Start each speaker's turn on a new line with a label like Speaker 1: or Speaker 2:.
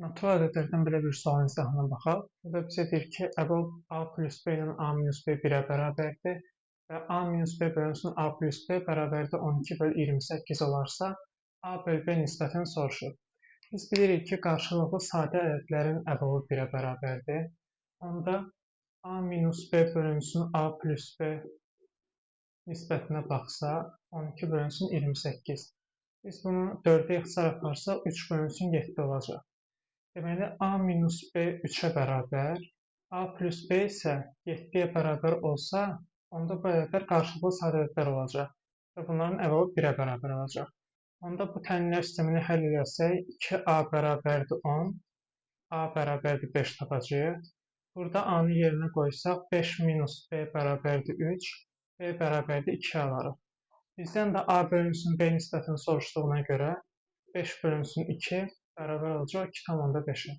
Speaker 1: Natural ədədlərdən belə bir sualın izahına baxaq. Burada bizə deyir ki, əvvəl a plus b ilə a minus b 1-ə bərabərdir və a minus b bölünsün a plus b bərabərdir 12/28 olarsa, a bölü b nisbətini soruşur. Biz bilirik ki, qarşılıqlı sadə ədədlərin əvvəli 1-ə bərabərdir. Onda a minus b bölünsün a plus b nisbətinə baxsaq, 12 bölünsün 28. Biz bunu 4-ə ixtisar aparsaq, 3 bölünsün 7 olacaq. Deməli, a minus b 3-ə bərabər, a plus b isə 7-yə bərabər olsa, onda bu ədədlər qarşılıqlı sadə ədədlər olacaq və bunların əvvəli 1-ə bərabər olacaq. Onda bu tənlər sistemini həll etsək, 2a bərabərdir 10, a bərabərdir 5 tapacağıq. Burada a-nı yerinə qoysaq, 5 minus b bərabərdir 3, b bərabərdir 2 alarıq. Bizdən də a bölünsün b nisbətini soruşduğuna görə 5 bölünsün 2 bərabər olacaq 2,5-ə.